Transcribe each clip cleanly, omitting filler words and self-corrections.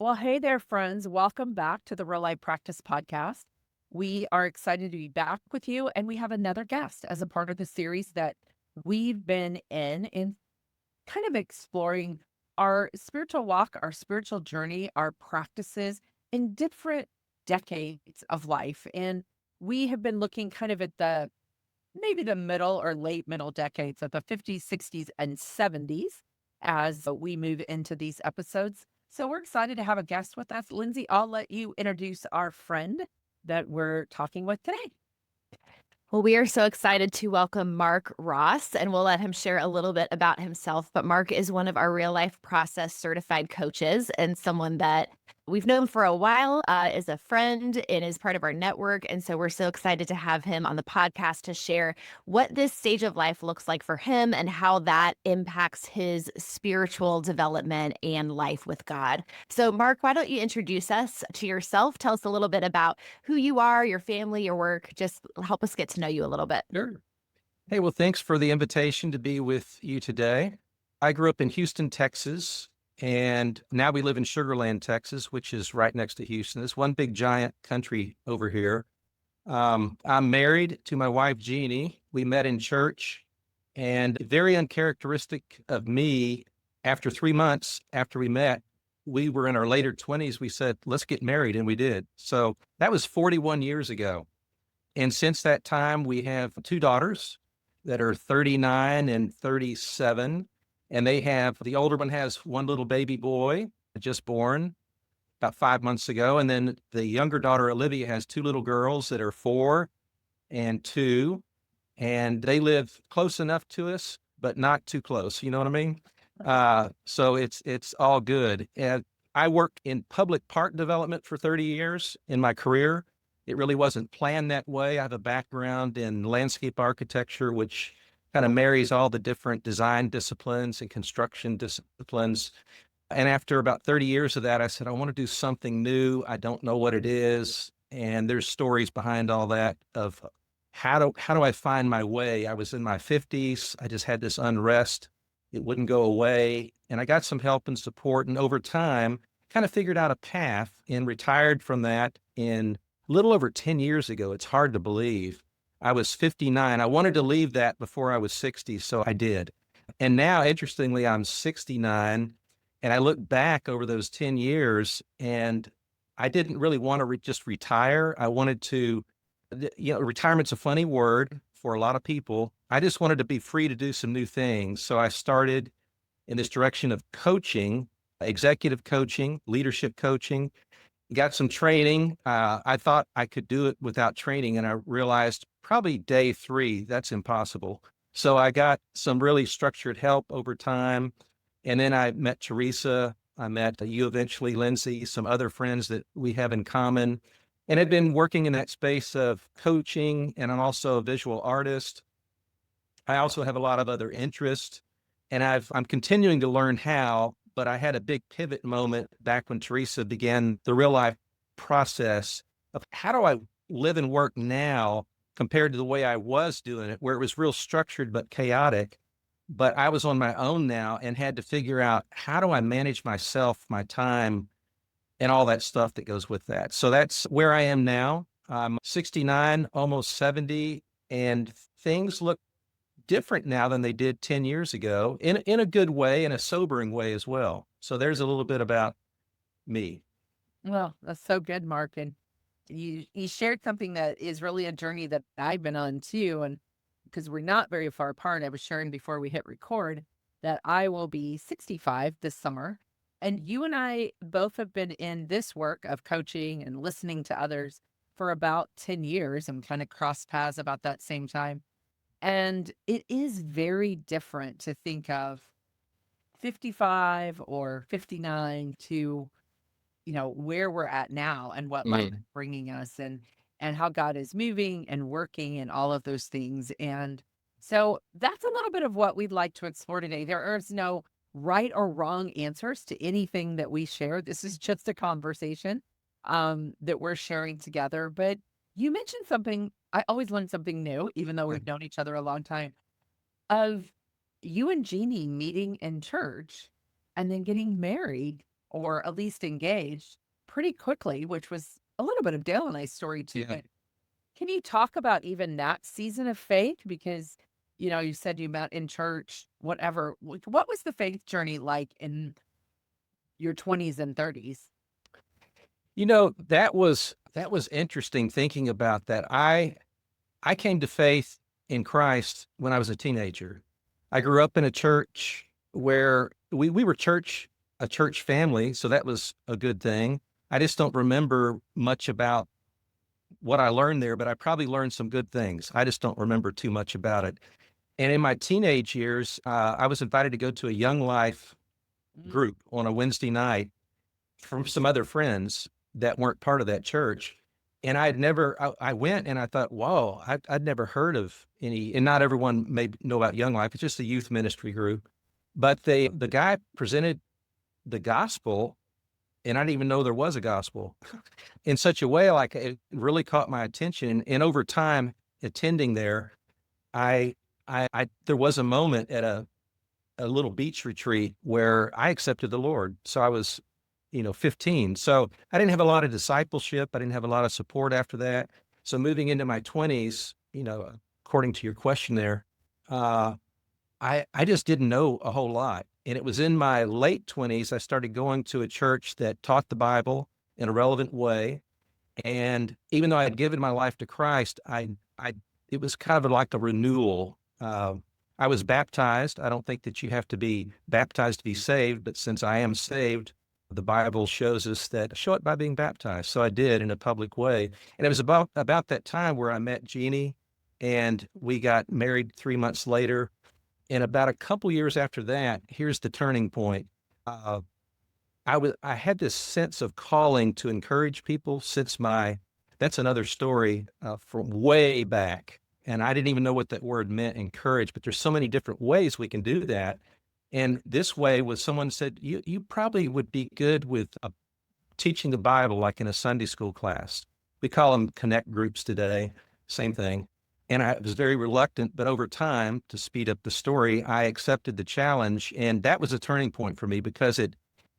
Well, hey there, friends. Welcome back to the Real Life Practice Podcast. We are excited to be back with you, and we have another guest as a part of the series that we've been in kind of exploring our spiritual walk, our spiritual journey, our practices in different decades of life. And we have been looking kind of at the maybe the middle or late middle decades of the 50s, 60s, and 70s as we move into these episodes. So we're excited to have a guest with us. Lindsay, I'll let you introduce our friend that we're talking with today. Well, we are so excited to welcome Mark Ross, and we'll let him share a little bit about himself. But Mark is one of our real life process certified coaches and someone that we've known for a while, is a friend and is part of our network. And so we're so excited to have him on the podcast to share what this stage of life looks like for him and how that impacts his spiritual development and life with God. So, Mark, why don't you introduce us to yourself? Tell us a little bit about who you are, your family, your work. Just help us get to know you a little bit. Sure. Hey, well, thanks for the invitation to be with you today. I grew up in Houston, Texas, and now we live in Sugar Land, Texas, which is right next to Houston. It's one big giant country over here. I'm married to my wife, Jeannie. We met in church, and very uncharacteristic of me, after 3 months after we met, we were in our later 20s. We said, let's get married, and we did. So that was 41 years ago. And since that time, we have two daughters that are 39 and 37. And the older one has one little baby boy just born about 5 months ago. And then the younger daughter, Olivia, has two little girls that are 4 and 2. And they live close enough to us, but not too close. You know what I mean? So it's all good. And I worked in public park development for 30 years in my career. It really wasn't planned that way. I have a background in landscape architecture, which kind of marries all the different design disciplines and construction disciplines. And after about 30 years of that, I said, I want to do something new. I don't know what it is. And there's stories behind all that of how do I find my way? I was in my 50s. I just had this unrest. It wouldn't go away. And I got some help and support. And over time, kind of figured out a path and retired from that in a little over 10 years ago. It's hard to believe. I was 59. I wanted to leave that before I was 60, so I did. And now, interestingly, I'm 69, and I look back over those 10 years, and I didn't really want to just retire. I wanted to, retirement's a funny word for a lot of people. I just wanted to be free to do some new things. So I started in this direction of coaching, executive coaching, leadership coaching. Got some training. I thought I could do it without training, and I realized probably day 3, that's impossible. So I got some really structured help over time. And then I met Teresa. I met you eventually, Lindsay, some other friends that we have in common, and had been working in that space of coaching. And I'm also a visual artist. I also have a lot of other interests, and I'm continuing to learn how. But I had a big pivot moment back when Teresa began the real life process of how do I live and work now compared to the way I was doing it, where it was real structured but chaotic. But I was on my own now and had to figure out, how do I manage myself, my time, and all that stuff that goes with that. So that's where I am now. I'm 69, almost 70, and things look different now than they did 10 years ago, in a good way, in a sobering way as well. So there's a little bit about me. Well, that's so good, Mark. And you shared something that is really a journey that I've been on too. And because we're not very far apart, I was sharing before we hit record that I will be 65 this summer. And you and I both have been in this work of coaching and listening to others for about 10 years and kind of crossed paths about that same time. And it is very different to think of 55 or 59 to, where we're at now and what life is bringing us and how God is moving and working and all of those things. And so that's a little bit of what we'd like to explore today. There is no right or wrong answers to anything that we share. This is just a conversation that we're sharing together. But you mentioned something. I always learn something new, even though we've known each other a long time, of you and Jeannie meeting in church and then getting married or at least engaged pretty quickly, which was a little bit of Dale and I's story too. Yeah. But can you talk about even that season of faith? Because, you said you met in church, whatever. What was the faith journey like in your 20s and 30s? That was interesting thinking about that. I came to faith in Christ when I was a teenager. I grew up in a church where we were a church family, so that was a good thing. I just don't remember much about what I learned there, but I probably learned some good things. I just don't remember too much about it. And in my teenage years, I was invited to go to a Young Life Mm. group on a Wednesday night from some other friends that weren't part of that church. And I went and I thought, whoa, I'd never heard of any, and not everyone may know about Young Life. It's just a youth ministry group. But the guy presented the gospel, and I didn't even know there was a gospel in such a way, like it really caught my attention. And over time, attending there, there was a moment at a little beach retreat where I accepted the Lord. So I was 15. So I didn't have a lot of discipleship. I didn't have a lot of support after that. So moving into my 20s, according to your question there, I just didn't know a whole lot. And it was in my late 20s, I started going to a church that taught the Bible in a relevant way. And even though I had given my life to Christ, it was kind of like a renewal. I was baptized. I don't think that you have to be baptized to be saved, but since I am saved, the Bible shows us that show it by being baptized. So I did in a public way. And it was about that time where I met Jeannie, and we got married 3 months later. And about a couple years after that, here's the turning point. I had this sense of calling to encourage people that's another story from way back. And I didn't even know what that word meant, encourage, but there's so many different ways we can do that. And this way was someone said, you probably would be good with teaching the Bible, like in a Sunday school class. We call them connect groups today, same thing. And I was very reluctant, but over time, to speed up the story, I accepted the challenge. And that was a turning point for me because it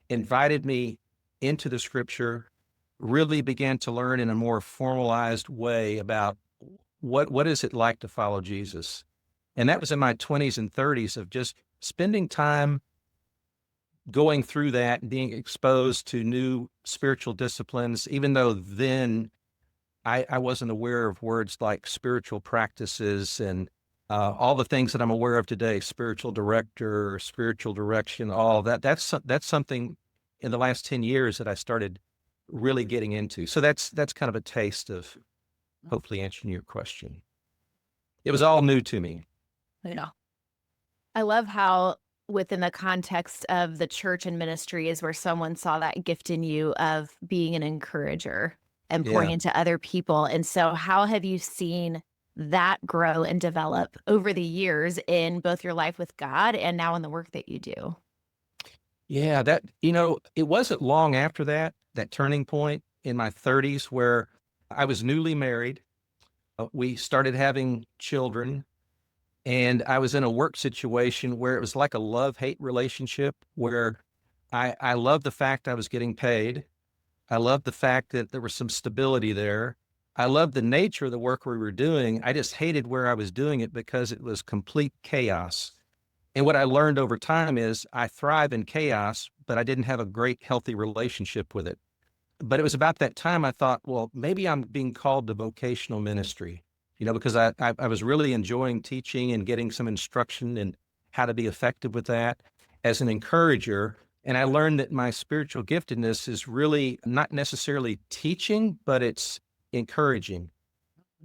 invited me into the scripture, really began to learn in a more formalized way about what is it like to follow Jesus. And that was in my 20s and 30s of just spending time going through that and being exposed to new spiritual disciplines, even though then I wasn't aware of words like spiritual practices and all the things that I'm aware of today, spiritual director, spiritual direction, all that. That's something in the last 10 years that I started really getting into. So that's kind of a taste of hopefully answering your question. It was all new to me. Yeah. I love how within the context of the church and ministry is where someone saw that gift in you of being an encourager and pouring Yeah. into other people. And so how have you seen that grow and develop over the years in both your life with God and now in the work that you do? Yeah, it wasn't long after that turning point in my 30s where I was newly married. We started having children, and I was in a work situation where it was like a love-hate relationship where I loved the fact I was getting paid. I loved the fact that there was some stability there. I loved the nature of the work we were doing. I just hated where I was doing it because it was complete chaos. And what I learned over time is I thrive in chaos, but I didn't have a great, healthy relationship with it. But it was about that time I thought, well, maybe I'm being called to vocational ministry, because I was really enjoying teaching and getting some instruction in how to be effective with that as an encourager. And I learned that my spiritual giftedness is really not necessarily teaching, but it's encouraging,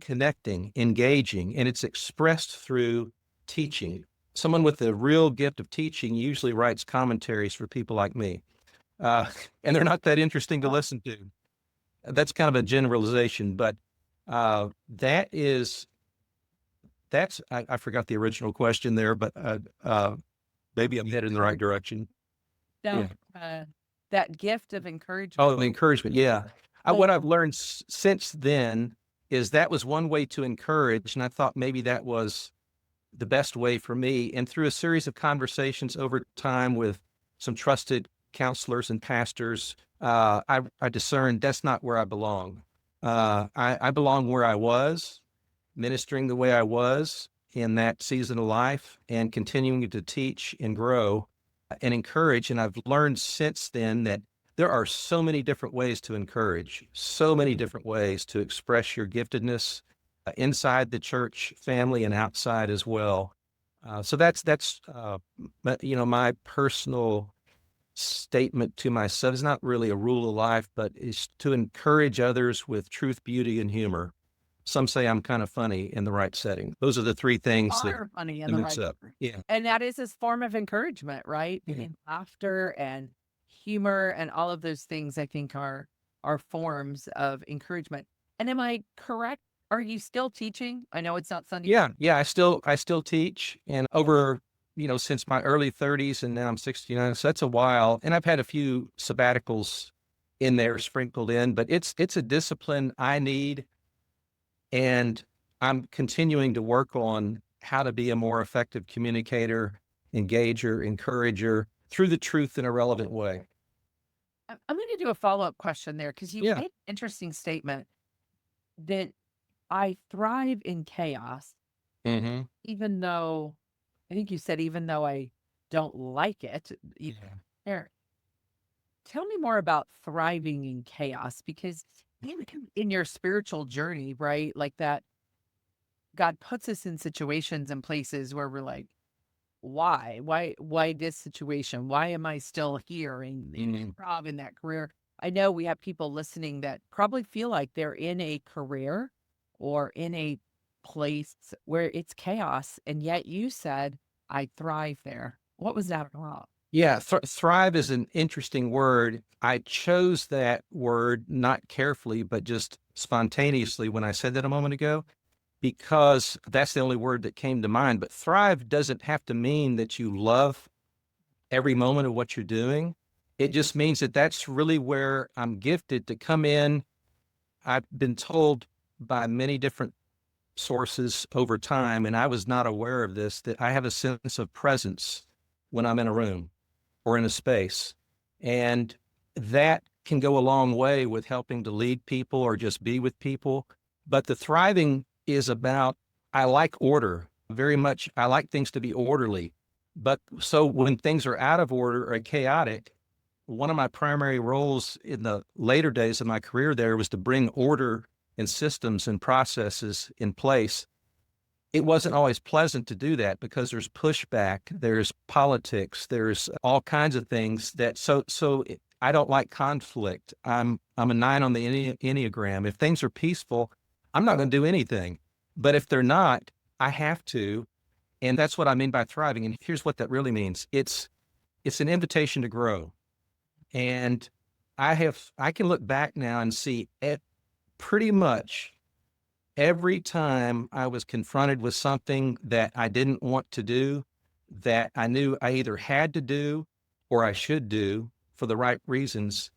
connecting, engaging, and it's expressed through teaching. Someone with the real gift of teaching usually writes commentaries for people like me. And they're not that interesting to listen to. That's kind of a generalization, but I forgot the original question there, but maybe I'm headed in the right direction. No, that gift of Oh, encouragement. the encouragement. Yeah. Well, What I've learned since then is that was one way to encourage. And I thought maybe that was the best way for me. And through a series of conversations over time with some trusted counselors and pastors, I discerned that's not where I belong. I belong where I was, ministering the way I was in that season of life, and continuing to teach and grow and encourage. And I've learned since then that there are so many different ways to encourage, so many different ways to express your giftedness inside the church family and outside as well. So that's my personal statement to myself. It's not really a rule of life, but it's to encourage others with truth, beauty, and humor. Some say I'm kind of funny in the right setting. Those are the three things that Are funny in that the mix right up. Yeah. and that is his form of encouragement, right? Mhm. And laughter and humor and all of those things I think are forms of encouragement. And am I correct? Are you still teaching? I know it's not Sunday. Yeah. I still teach, and over, since my early 30s, and now I'm 69, so that's a while. And I've had a few sabbaticals in there sprinkled in, but it's a discipline I need, and I'm continuing to work on how to be a more effective communicator, engager, encourager through the truth in a relevant way. I'm going to do a follow-up question there because you Yeah. made an interesting statement that I thrive in chaos, Mm-hmm. even though I think you said even though I don't like it. Yeah. There, tell me more about thriving in chaos because in your spiritual journey, right? Like that, God puts us in situations and places where we're like, why? Why this situation? Why am I still here in Mhm. that job, in that career? I know we have people listening that probably feel like they're in a career or in a place where it's chaos. And yet you said, I thrive there. What was that about? Yeah, thrive is an interesting word. I chose that word not carefully, but just spontaneously when I said that a moment ago, because that's the only word that came to mind. But thrive doesn't have to mean that you love every moment of what you're doing. It just means that that's really where I'm gifted to come in. I've been told by many different sources over time, and I was not aware of this, that I have a sense of presence when I'm in a room or in a space. And that can go a long way with helping to lead people or just be with people. But the thriving is about, I like order very much. I like things to be orderly. But so when things are out of order or chaotic, one of my primary roles in the later days of my career there was to bring order and systems and processes in place. It wasn't always pleasant to do that because there's pushback, there's politics, there's all kinds of things that I don't like conflict. I'm a 9 on the Enneagram. If things are peaceful, I'm not going to do anything. But if they're not, I have to. And that's what I mean by thriving. And here's what that really means. It's an invitation to grow. And I can look back now and see it pretty much every time I was confronted with something that I didn't want to do, that I knew I either had to do or I should do for the right reasons,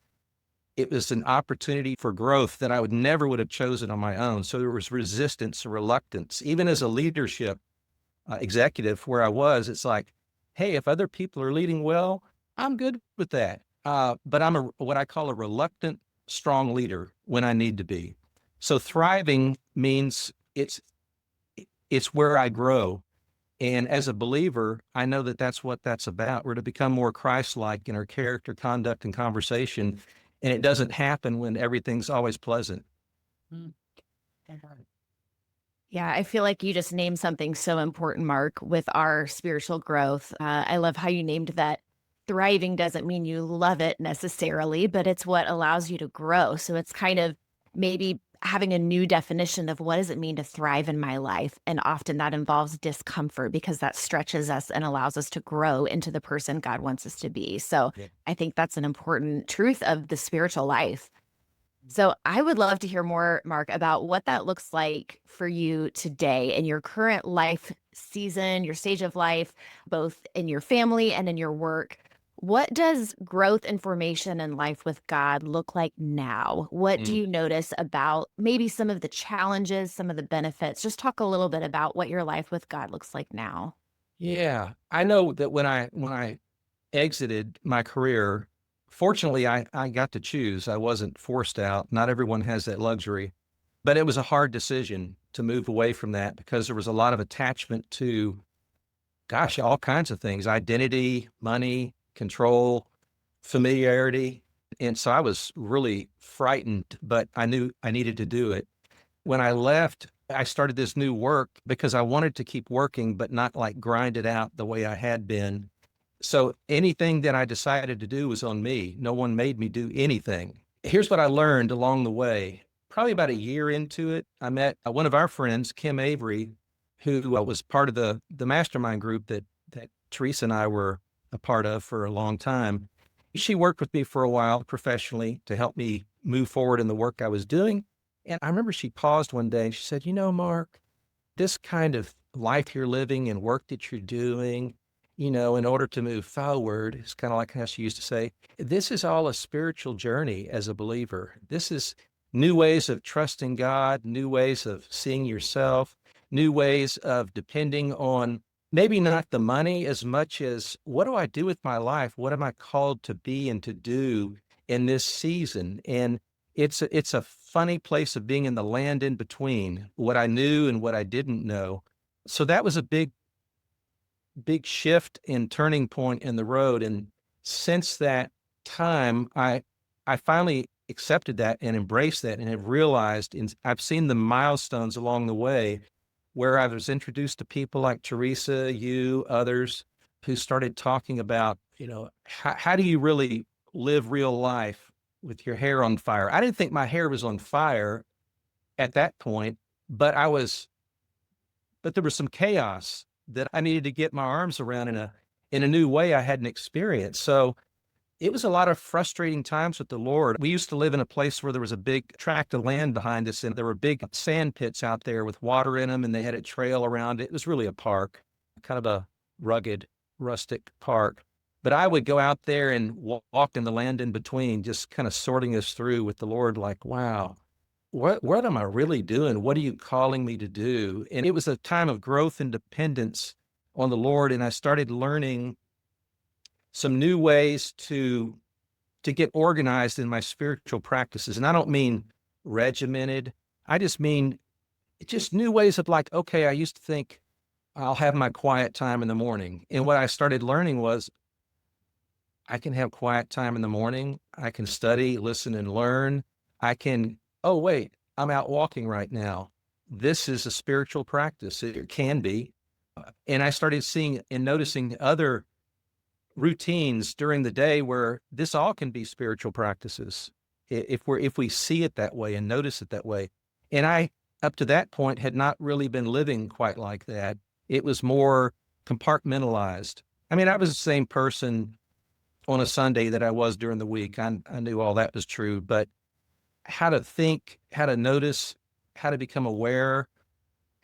it was an opportunity for growth that I would have chosen on my own. So there was resistance or reluctance, even as a leadership executive where I was. It's like, hey, if other people are leading well, I'm good with that. But I'm what I call a reluctant, strong leader when I need to be. So thriving means it's where I grow. And as a believer, I know that that's what that's about. We're to become more Christ-like in our character, conduct, and conversation. And it doesn't happen when everything's always pleasant. Mm. Yeah, I feel like you just named something so important, Mark, with our spiritual growth. I love how you named that thriving doesn't mean you love it necessarily, but it's what allows you to grow. So it's kind of maybe having a new definition of what does it mean to thrive in my life? And often that involves discomfort because that stretches us and allows us to grow into the person God wants us to be. So Yeah. I think that's an important truth of the spiritual life. So I would love to hear more, Mark, about what that looks like for you today in your current life season, your stage of life, both in your family and in your work. What does growth and formation in life with God look like now? What do Mm. you notice about maybe some of the challenges, some of the benefits? Just talk a little bit about what your life with God looks like now. Yeah. I know that when I exited my career, fortunately, I got to choose. I wasn't forced out. Not everyone has that luxury, but it was a hard decision to move away from that because there was a lot of attachment to, gosh, all kinds of things: identity, money, control, familiarity. And so I was really frightened, but I knew I needed to do it. When I left, I started this new work because I wanted to keep working, but not like grind it out the way I had been. So anything that I decided to do was on me. No one made me do anything. Here's what I learned along the way. Probably about a year into it, I met one of our friends, Kim Avery, who was part of the mastermind group that Teresa and I were a part of for a long time. She worked with me for a while professionally to help me move forward in the work I was doing. And I remember she paused one day and she said, Mark, this kind of life you're living and work that you're doing, in order to move forward, it's kind of like how she used to say, this is all a spiritual journey as a believer. This is new ways of trusting God, new ways of seeing yourself, new ways of depending on maybe not the money as much as what do I do with my life? What am I called to be and to do in this season? And it's a funny place of being in the land in between what I knew and what I didn't know. So that was a big shift and turning point in the road. And since that time, I finally accepted that and embraced that and have realized, and I've seen the milestones along the way where I was introduced to people like Teresa, you, others who started talking about, how do you really live real life with your hair on fire? I didn't think my hair was on fire at that point, but there was some chaos that I needed to get my arms around in a new way I hadn't experienced. So it was a lot of frustrating times with the Lord. We used to live in a place where there was a big tract of land behind us, and there were big sand pits out there with water in them, and they had a trail around it. It was really a park, kind of a rugged, rustic park. But I would go out there and walk in the land in between, just kind of sorting us through with the Lord, like, wow, what am I really doing? What are you calling me to do? And it was a time of growth and dependence on the Lord. And I started learning some new ways to get organized in my spiritual practices. And I don't mean regimented. I just mean just new ways of like, okay, I used to think I'll have my quiet time in the morning. And what I started learning was I can have quiet time in the morning. I can study, listen, and learn. I can, oh, wait, I'm out walking right now. This is a spiritual practice. It can be. And I started seeing and noticing other routines during the day where this all can be spiritual practices if we see it that way and notice it that way. And I, up to that point, had not really been living quite like that. It was more compartmentalized. I mean, I was the same person on a Sunday that I was during the week. I knew all that was true, but how to think, how to notice, how to become aware,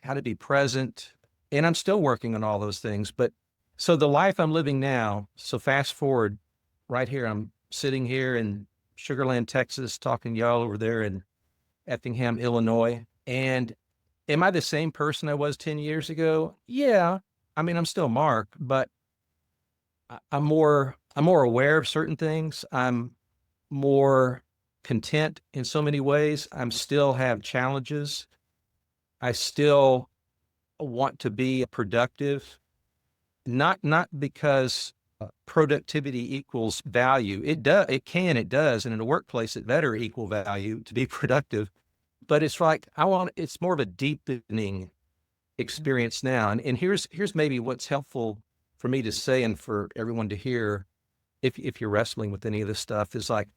how to be present. And I'm still working on all those things. But so the life I'm living now, so fast forward right here, I'm sitting here in Sugar Land, Texas, talking to y'all over there in Effingham, Illinois. And am I the same person I was 10 years ago? Yeah. I mean, I'm still Mark, but I'm more aware of certain things. I'm more content in so many ways. I'm still have challenges. I still want to be productive, not because productivity equals value. It does. And in a workplace, it better equal value to be productive. But it's like, it's more of a deepening experience now. And here's maybe what's helpful for me to say and for everyone to hear, if you're wrestling with any of this stuff, is like,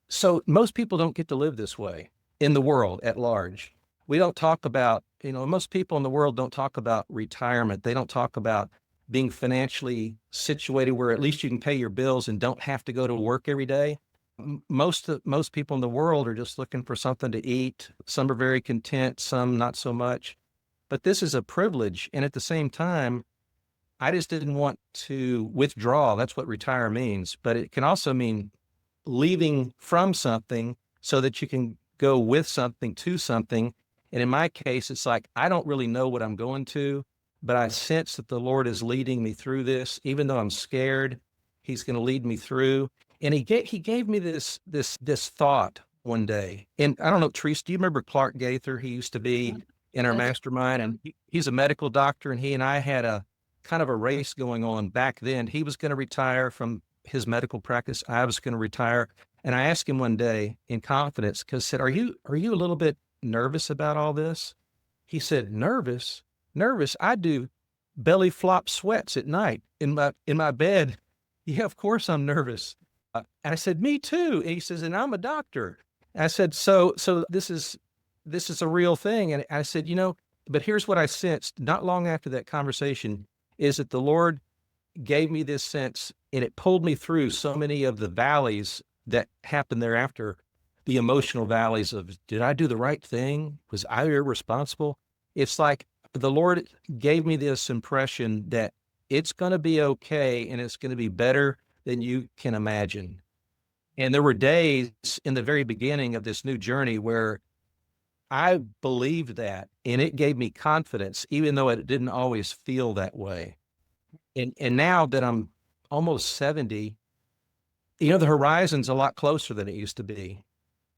so most people don't get to live this way in the world at large. We don't talk about, most people in the world don't talk about retirement. They don't talk about being financially situated where at least you can pay your bills and don't have to go to work every day. Most people in the world are just looking for something to eat. Some are very content, some not so much. But this is a privilege. And at the same time, I just didn't want to withdraw. That's what retire means. But it can also mean leaving from something so that you can go with something to something. And in my case, it's like, I don't really know what I'm going to, but I sense that the Lord is leading me through this. Even though I'm scared, he's going to lead me through. And he gave me this thought one day. And I don't know, Teresa, do you remember Clark Gaither? He used to be in our mastermind, and he's a medical doctor, and he and I had a kind of a race going on back then. He was going to retire from his medical practice. I was going to retire. And I asked him one day in confidence, because I said, are you a little bit nervous about all this? He said, nervous? Nervous? I do belly flop sweats at night in my bed. Yeah, of course I'm nervous. And I said, me too. And he says, and I'm a doctor. And I said, so this is a real thing. And I said, but here's what I sensed not long after that conversation is that the Lord gave me this sense, and it pulled me through so many of the valleys that happened thereafter, the emotional valleys of, did I do the right thing? Was I irresponsible? It's like the Lord gave me this impression that it's going to be okay, and it's going to be better than you can imagine. And there were days in the very beginning of this new journey where I believed that, and it gave me confidence, even though it didn't always feel that way. And now that I'm almost 70, the horizon's a lot closer than it used to be.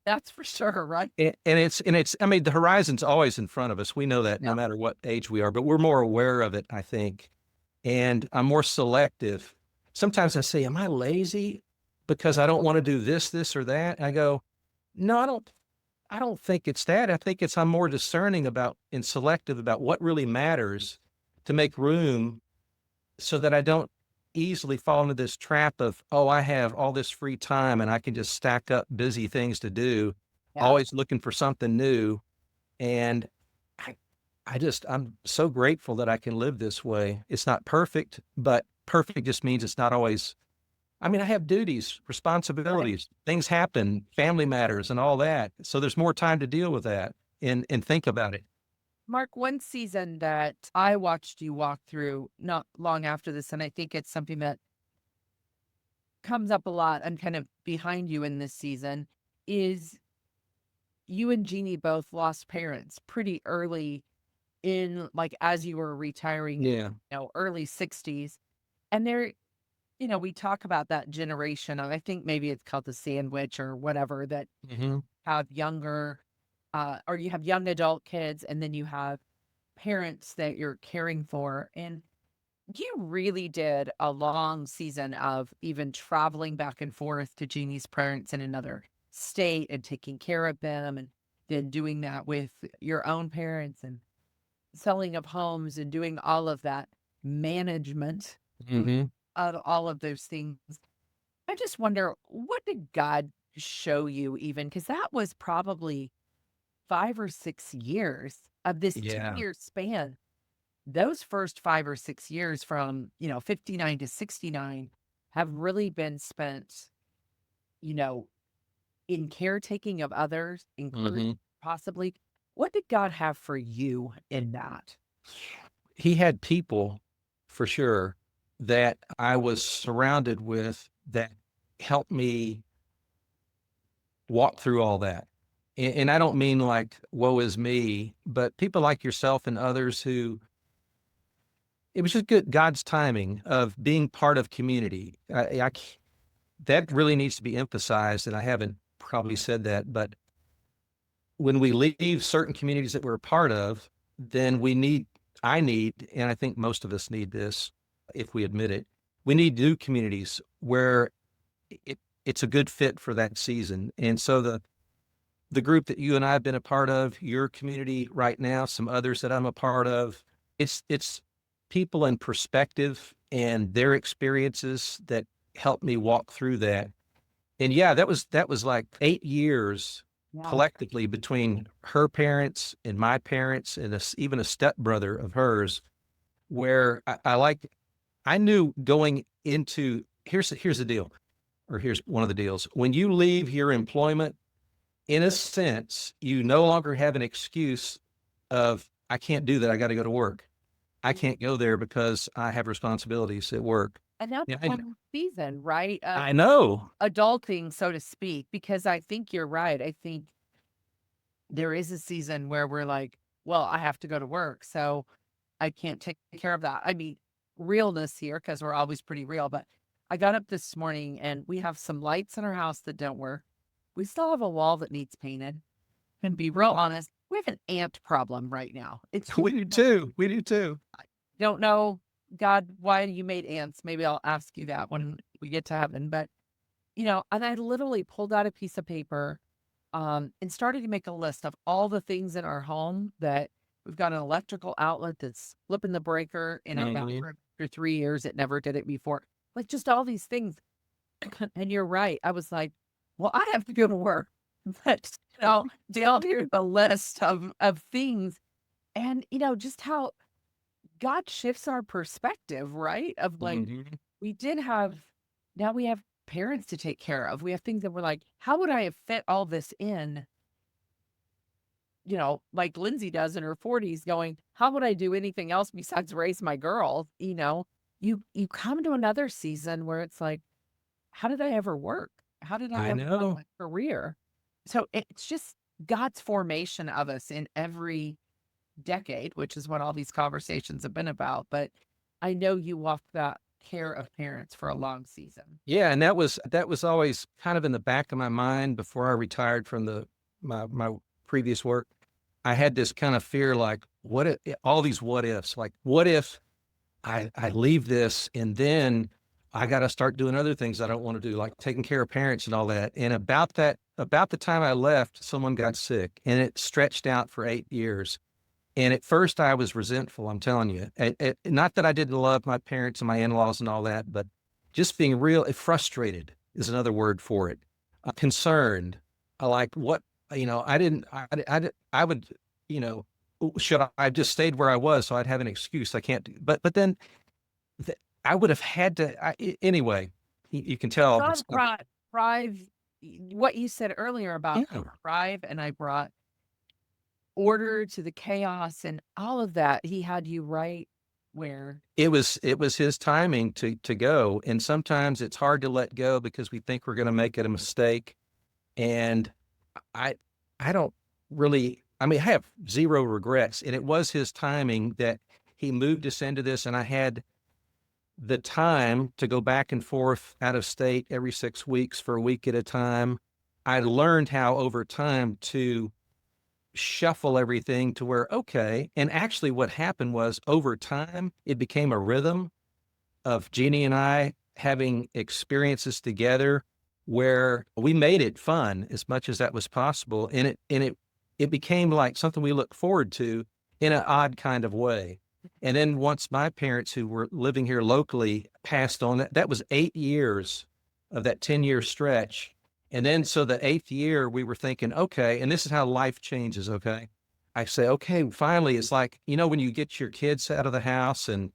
That's for sure, right? And it's, I mean, the horizon's always in front of us. We know that no matter what age we are, but we're more aware of it, I think. And I'm more selective. Sometimes I say, am I lazy because I don't want to do this, or that? And I go, no, I don't think it's that. I think I'm more discerning about and selective about what really matters to make room so that I don't easily fall into this trap of, oh, I have all this free time and I can just stack up busy things to do, always looking for something new. And I'm so grateful that I can live this way. It's not perfect, but perfect just means it's not always, I mean, I have duties, responsibilities, things happen, family matters and all that. So there's more time to deal with that and think about it. Mark, one season that I watched you walk through not long after this, and I think it's something that comes up a lot and kind of behind you in this season, is you and Jeannie both lost parents pretty early in, like, as you were retiring, Yeah. early 60s. And we talk about that generation, and I think maybe it's called the sandwich or whatever, that Mm-hmm. have younger, or you have young adult kids, and then you have parents that you're caring for. And you really did a long season of even traveling back and forth to Jeannie's parents in another state and taking care of them, and then doing that with your own parents and selling of homes and doing all of that management Mm-hmm. of all of those things. I just wonder, what did God show you, even? Because that was probably 5 or 6 years of this Yeah. 2 year span. Those first 5 or 6 years from, 59 to 69 have really been spent, you know, in caretaking of others, including Mm-hmm. possibly. What did God have for you in that? He had people for sure that I was surrounded with that helped me walk through all that. And I don't mean like, woe is me, but people like yourself and others who, it was just good God's timing of being part of community. That really needs to be emphasized, and I haven't probably said that, but when we leave certain communities that we're a part of, then I need, and I think most of us need this, if we admit it, we need new communities where it's a good fit for that season. And so the group that you and I have been a part of, your community right now, some others that I'm a part of, it's people in perspective and their experiences that helped me walk through that. And yeah, that was like 8 years Yeah. collectively between her parents and my parents and even a stepbrother of hers, where I knew going into, here's the deal, or here's one of the deals. When you leave your employment, in a sense, you no longer have an excuse of, I can't do that. I got to go to work. I can't go there because I have responsibilities at work. And that's Yeah, one season, right? Of I know. adulting, so to speak, because I think you're right. I think there is a season where we're like, well, I have to go to work, so I can't take care of that. I mean, realness here, because we're always pretty real, but I got up this morning and we have some lights in our house that don't work. We still have a wall that needs painted. And be real honest, we have an ant problem right now. It's We do too. We do too. don't know, God, why you made ants. Maybe I'll ask you that when we get to heaven. But and I literally pulled out a piece of paper and started to make a list of all the things in our home that we've got an electrical outlet that's flipping the breaker in our bathroom for 3 years. It never did it before. Like just all these things. And you're right. I was like, well, I have to go to work. But, down here, the list of things and, just how God shifts our perspective, right? Of like, we did have, now we have parents to take care of. We have things that we're like, how would I have fit all this in? Like Lindsay does in her 40s going, how would I do anything else besides raise my girls? You come to another season where it's like, how did I ever work? How did I I ever have know. a career? So it's just God's formation of us in every decade, which is what all these conversations have been about. But I know you walked that care of parents for a long season. Yeah, and that was always kind of in the back of my mind before I retired from my previous work. I had this kind of fear, like, what if all these what ifs, like, what if I leave this and then I got to start doing other things I don't want to do, like taking care of parents and all that. And about the time I left, someone got sick and it stretched out for 8 years. And at first I was resentful, I'm telling you. Not that I didn't love my parents and my in-laws and all that, but just being real frustrated is another word for it. Concerned. Like what, I would, should I just stayed where I was so I'd have an excuse? I can't do, but then I would have had to, anyway, you can tell. God brought thrive, what you said earlier about Yeah. thrive, and I brought order to the chaos and all of that. He had you right where It was his timing to go. And sometimes it's hard to let go because we think we're going to make it a mistake. And I don't really, I have zero regrets. And it was his timing that he moved us into this. And I had the time to go back and forth out of state every 6 weeks for a week at a time. I learned how over time to shuffle everything to where, okay. And actually what happened was over time, it became a rhythm of Jeannie and I having experiences together where we made it fun as much as that was possible. And it became like something we look forward to in an odd kind of way. And then once my parents who were living here locally passed on, that was 8 years of that 10-year stretch. And then, so the 8th year we were thinking, okay, and this is how life changes. Okay. I say, okay, finally, it's like, when you get your kids out of the house and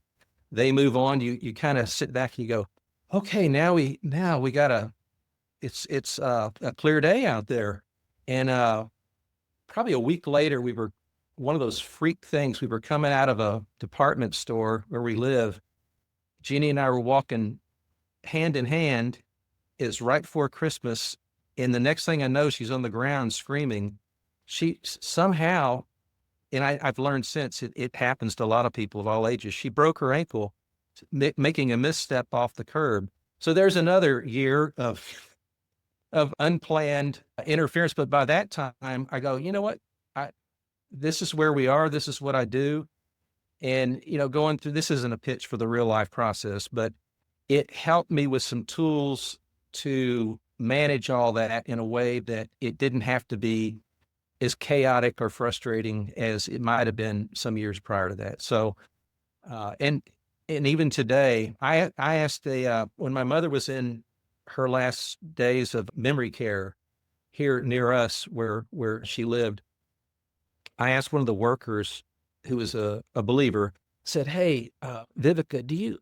they move on, you kind of sit back and you go, okay, now we gotta, it's a clear day out there. And, probably a week later, we were one of those freak things. We were coming out of a department store where we live. Jeannie and I were walking hand in hand. It's right before Christmas. And the next thing I know, she's on the ground screaming. She somehow, and I've learned since, it happens to a lot of people of all ages. She broke her ankle making a misstep off the curb. So there's another year of unplanned interference. But by that time, I go, you know what? This is where we are. This is what I do. And, going through, this isn't a pitch for the real life process, but it helped me with some tools to manage all that in a way that it didn't have to be as chaotic or frustrating as it might have been some years prior to that. So, and even today, I asked when my mother was in her last days of memory care here near us where she lived, I asked one of the workers who was a believer, said, hey, Vivica, do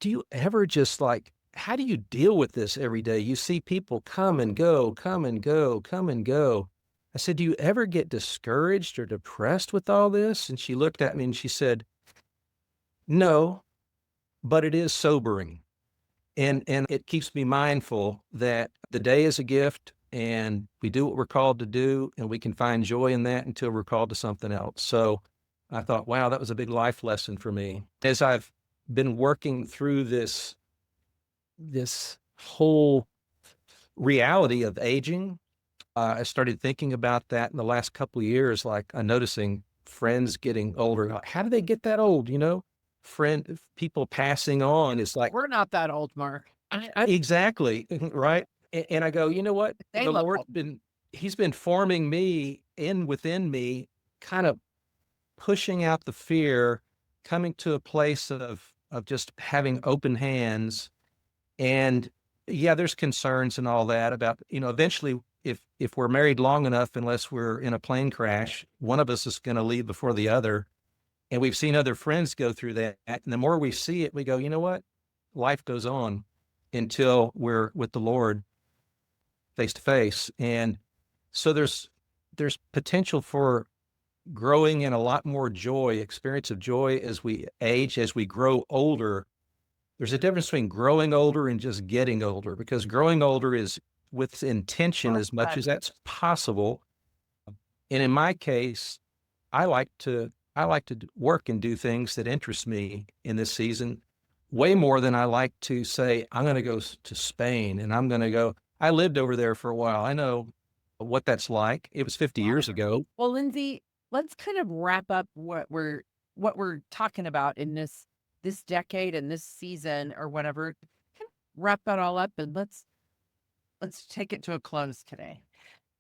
you ever just like, how do you deal with this every day? You see people come and go, come and go, come and go. I said, do you ever get discouraged or depressed with all this? And she looked at me and she said, no, but it is sobering. And it keeps me mindful that the day is a gift and we do what we're called to do and we can find joy in that until we're called to something else. So I thought, wow, that was a big life lesson for me. As I've been working through this this whole reality of aging. I started thinking about that in the last couple of years, like I'm noticing friends getting older. Like, how do they get that old? People passing on. It's like, We're not that old, Mark. exactly. Right. And I go, you know what? They The look Lord's old. he's been forming me within me, kind of pushing out the fear, coming to a place of just having open hands. And yeah, there's concerns and all that about, eventually if we're married long enough, unless we're in a plane crash, one of us is going to leave before the other. And we've seen other friends go through that. And the more we see it, we go, you know what? Life goes on until we're with the Lord face to face. And so there's potential for growing in a lot more joy, experience of joy as we age, as we grow older. There's a difference between growing older and just getting older, because growing older is with intention as much as that's possible. And in my case, I like to work and do things that interest me in this season way more than I like to say, I'm going to go to Spain and I'm going to go. I lived over there for a while. I know what that's like. It was 50 years ago. Well, Lindsay, let's kind of wrap up what we're talking about in this decade and this season or whatever. Kind of wrap that all up and let's take it to a close today.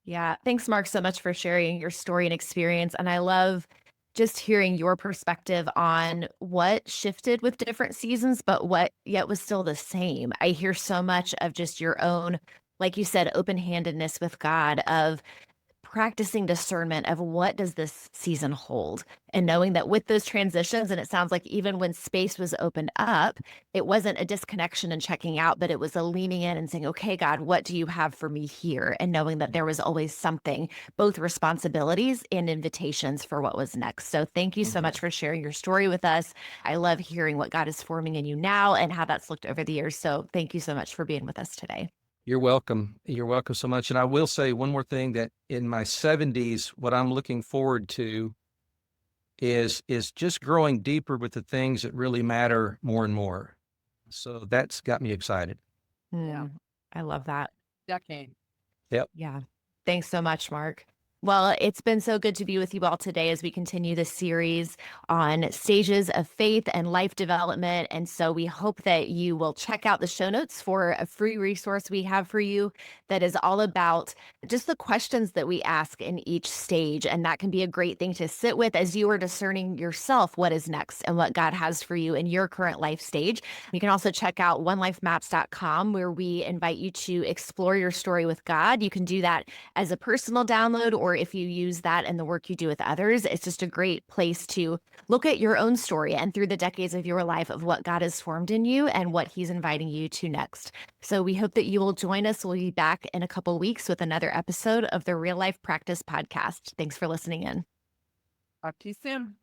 Yeah. Thanks, Mark, so much for sharing your story and experience. And I love just hearing your perspective on what shifted with different seasons, but what yet was still the same. I hear so much of just your own, like you said, open handedness with God, of practicing discernment of what does this season hold, and knowing that with those transitions, and it sounds like even when space was opened up, it wasn't a disconnection and checking out, but it was a leaning in and saying, okay, God, what do you have for me here? And knowing that there was always something, both responsibilities and invitations for what was next. So thank you so much for sharing your story with us. I love hearing what God is forming in you now and how that's looked over the years. So thank you so much for being with us today. You're welcome. You're welcome so much. And I will say one more thing, that in my 70s, what I'm looking forward to is just growing deeper with the things that really matter more and more. So that's got me excited. Yeah. I love that. Decade. Yep. Yeah. Thanks so much, Mark. Well, it's been so good to be with you all today as we continue this series on stages of faith and life development. And so we hope that you will check out the show notes for a free resource we have for you that is all about just the questions that we ask in each stage. And that can be a great thing to sit with as you are discerning yourself what is next and what God has for you in your current life stage. You can also check out onelifemaps.com, where we invite you to explore your story with God. You can do that as a personal download, or if you use that in the work you do with others. It's just a great place to look at your own story and through the decades of your life of what God has formed in you and what he's inviting you to next. So we hope that you will join us. We'll be back in a couple weeks with another episode of the Real Life Practice Podcast. Thanks for listening in. Talk to you soon.